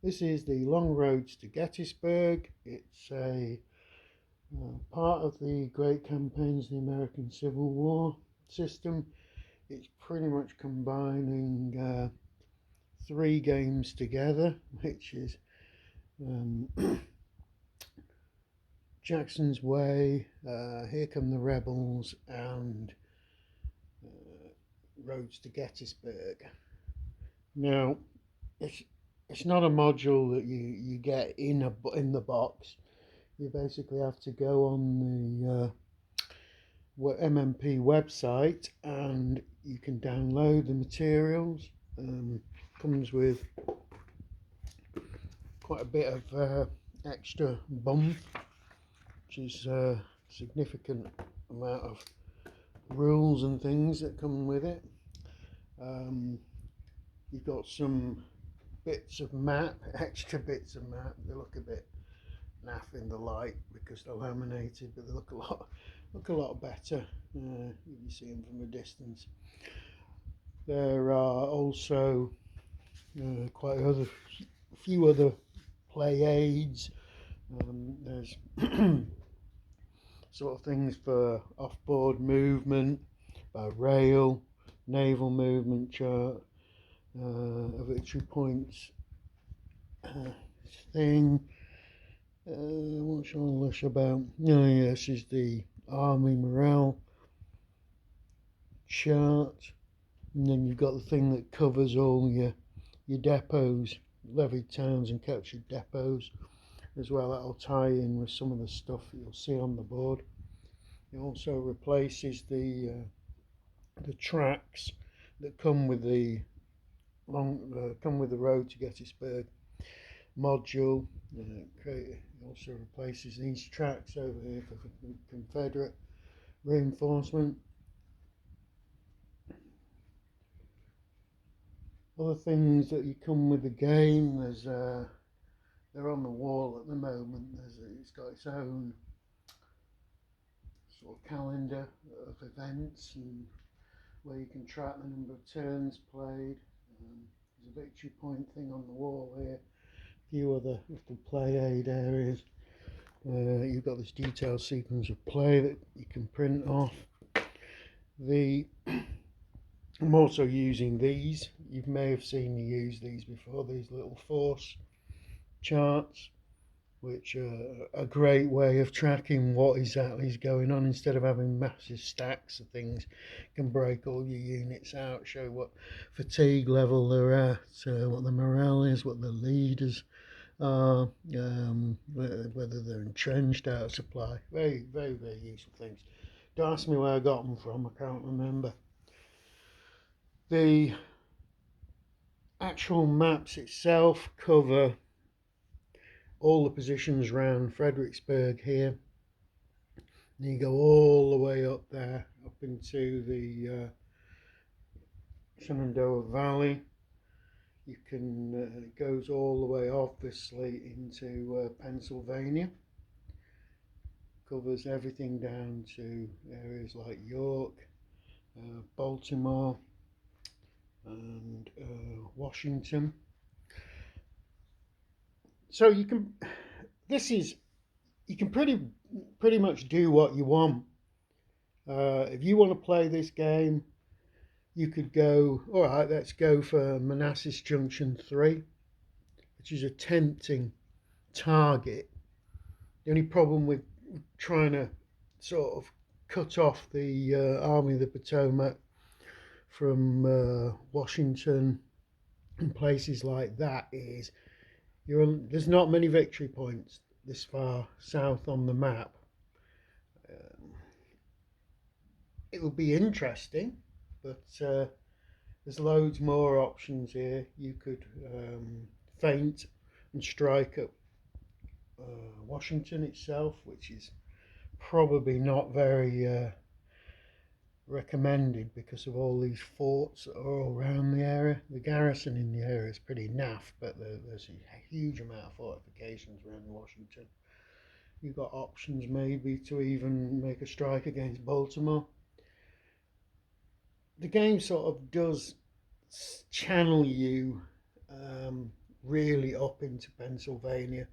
This is the Long Roads to Gettysburg. It's a part of the great campaigns of the American Civil War system. It's pretty much combining three games together, which is um, Jackson's Way, Here Come the Rebels, and Roads to Gettysburg. Now, it's it's not a module that you get in the box. You basically have to go on the MMP website and you can download the materials. Comes with quite a bit of extra bump, which is a significant amount of rules and things that come with it. You've got some bits of map, extra bits of map. They look a bit naff in the light because they're laminated, but they look a lot better if you see them from a distance. There are also quite a few other play aids. There's sort of things for off-board movement, by rail, naval movement chart, a victory points thing. What's all this about? Oh, yeah, this is the army morale chart. And then you've got the thing that covers all your depots, levied towns and captured depots as well. That'll tie in with some of the stuff that you'll see on the board. It also replaces the tracks that come with the road to Gettysburg module. It also replaces these tracks over here for Confederate reinforcement. Other things that you come with the game, they're on the wall at the moment. It's got its own sort of calendar of events and where you can track the number of turns played. There's a victory point thing on the wall here. A few other little play aid areas. You've got this detailed sequence of play that you can print off. I'm also using these. You may have seen me use these before, these little force charts, which are a great way of tracking what exactly is going on. Instead of having massive stacks of things, you can break all your units out, show what fatigue level they're at, what the morale is, what the leaders are, whether they're entrenched, out of supply. Very, very, very useful things. Don't ask me where I got them from, I can't remember. The actual maps itself cover all the positions around Fredericksburg here. And you go all the way up there, up into the Shenandoah Valley. You can, it goes all the way obviously into Pennsylvania. Covers everything down to areas like York, Baltimore, and Washington. So you can pretty much do what you want. If you want to play this game, you could go, all right, let's go for Manassas Junction 3, which is a tempting target. The only problem with trying to sort of cut off the Army of the Potomac from Washington and places like that is there's not many victory points this far south on the map. It'll be interesting, but there's loads more options here. You could feint and strike at Washington itself, which is probably not very recommended because of all these forts that are all around the area. The garrison in the area is pretty naff, but there's a huge amount of fortifications around Washington. You've got options maybe to even make a strike against Baltimore. The game sort of does channel you really up into Pennsylvania.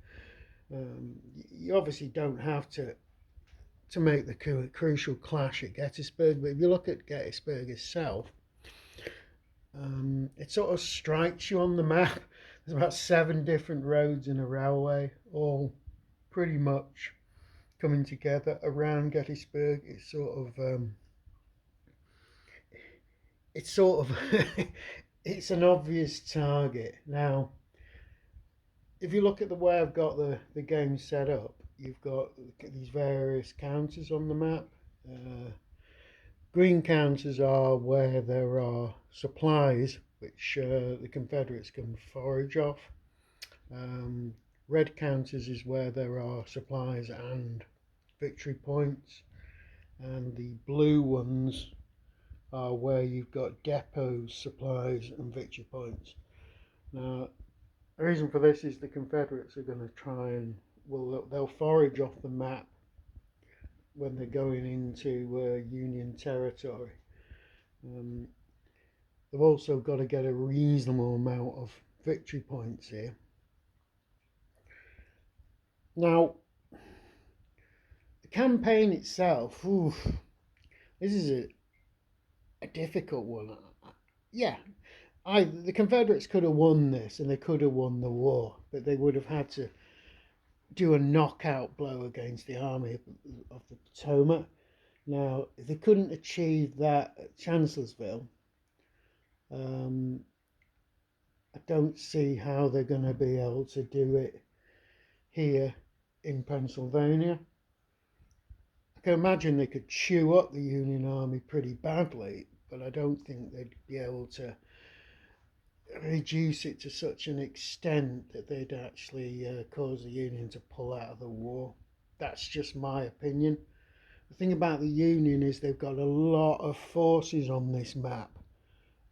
You obviously don't have to make the crucial clash at Gettysburg, but if you look at Gettysburg itself, it sort of strikes you on the map. There's about 7 different roads and a railway, all pretty much coming together around Gettysburg. It's sort of it's an obvious target. Now, if you look at the way I've got the game set up, you've got these various counters on the map. Green counters are where there are supplies which the Confederates can forage off. Red counters is where there are supplies and victory points, and the blue ones are where you've got depots, supplies and victory points. Now, the reason for this is the Confederates are going to try and, well, they'll forage off the map when they're going into Union territory. They've also got to get a reasonable amount of victory points here. Now, the campaign itself, this is a difficult one. Yeah, the Confederates could have won this and they could have won the war, but they would have had to do a knockout blow against the Army of the Potomac. Now, if they couldn't achieve that at Chancellorsville, I don't see how they're going to be able to do it here in Pennsylvania. I can imagine they could chew up the Union Army pretty badly, but I don't think they'd be able to reduce it to such an extent that they'd actually cause the Union to pull out of the war. That's just my opinion. The thing about the Union is they've got a lot of forces on this map.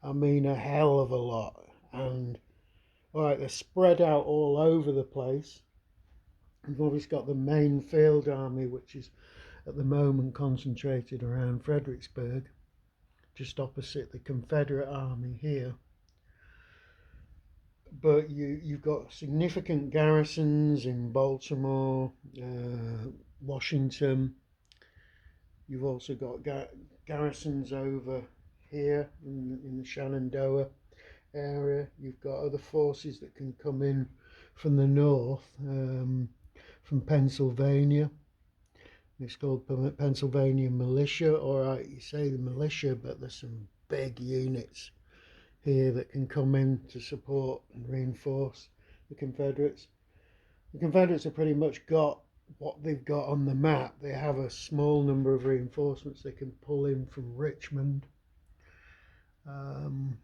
I mean, a hell of a lot. And, alright, they're spread out all over the place. We've obviously got the main field army, which is at the moment concentrated around Fredericksburg, just opposite the Confederate army here. But you've got significant garrisons in Baltimore, Washington. You've also got garrisons over here in the Shenandoah area. You've got other forces that can come in from the north, from Pennsylvania. It's called Pennsylvania Militia. Alright, you say the militia, but there's some big units here that can come in to support and reinforce the Confederates. The Confederates have pretty much got what they've got on the map. They have a small number of reinforcements they can pull in from Richmond. And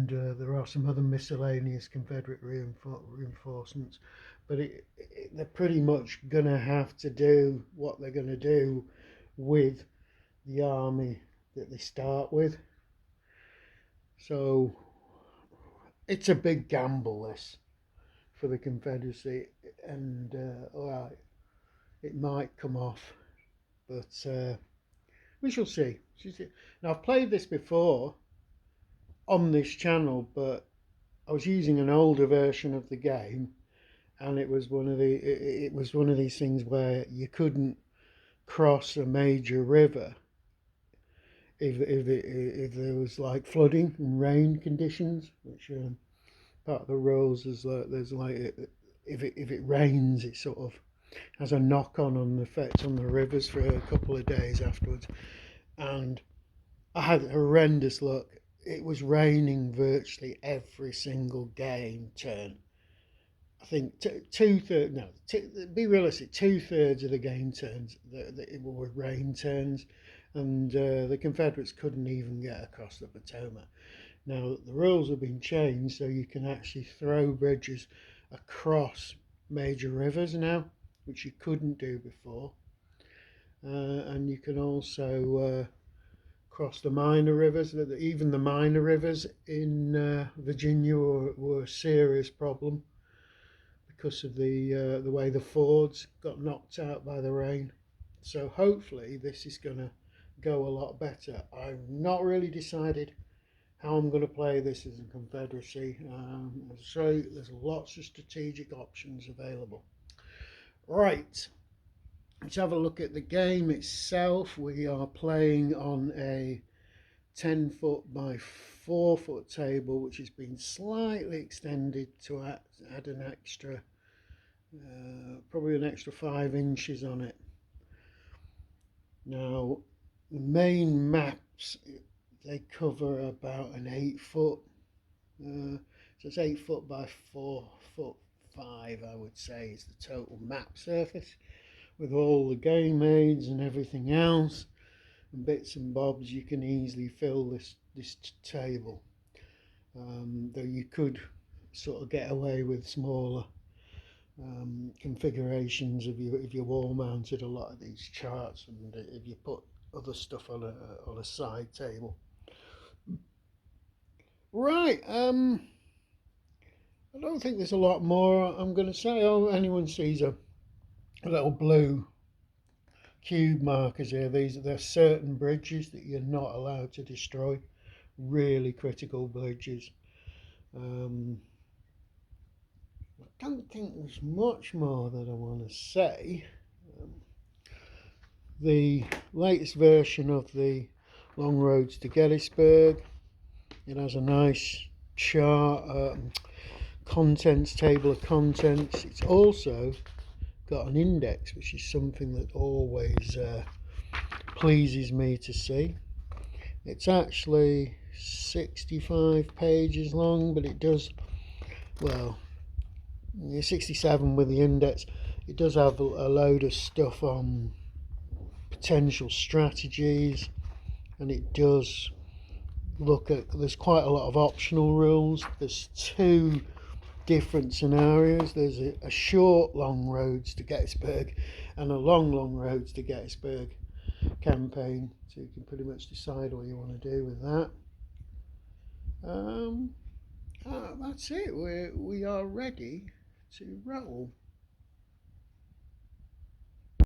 there are some other miscellaneous Confederate reinforcements, but they're pretty much going to have to do what they're going to do with the army that they start with. So it's a big gamble, this, for the Confederacy, and alright, it might come off, but we shall see. Now, I've played this before on this channel, but I was using an older version of the game, and it was one of these things where you couldn't cross a major river if there was like flooding and rain conditions, which part of the rules is that there's like if it rains, it sort of has a knock-on effect on the rivers for a couple of days afterwards. And I had horrendous luck. It was raining virtually every single game turn. I think be realistic, 2/3 of the game turns it were rain turns, and the Confederates couldn't even get across the Potomac. Now, the rules have been changed, so you can actually throw bridges across major rivers now, which you couldn't do before. And you can also cross the minor rivers. Even the minor rivers in Virginia were a serious problem because of the way the fords got knocked out by the rain. So hopefully this is going to go a lot better. I've not really decided how I'm going to play this as a Confederacy. So there's lots of strategic options available. Right, let's have a look at the game itself. We are playing on a 10-foot by 4-foot table, which has been slightly extended to add an extra, probably an extra 5 inches on it. Now, the main maps, they cover about an 8-foot, so it's 8-foot by 4-foot 5, I would say, is the total map surface, with all the game aids and everything else, and bits and bobs. You can easily fill this table, though you could sort of get away with smaller configurations if you wall mounted a lot of these charts, and if you put other stuff on a side table. Right, I don't think there's a lot more I'm going to say. Oh, anyone sees a little blue cube markers here, there are certain bridges that you're not allowed to destroy, really critical bridges. I don't think there's much more that I want to say. The latest version of the Long Roads to Gettysburg, it has a nice chart, contents, table of contents. It's also got an index, which is something that always pleases me to see. It's actually 65 pages long, but it does, well, 67 with the index. It does have a load of stuff on potential strategies, and it does look at, there's quite a lot of optional rules. There's 2 different scenarios. There's a short long roads to Gettysburg and a long roads to Gettysburg campaign, so you can pretty much decide what you want to do with that. That's it. We are ready to roll.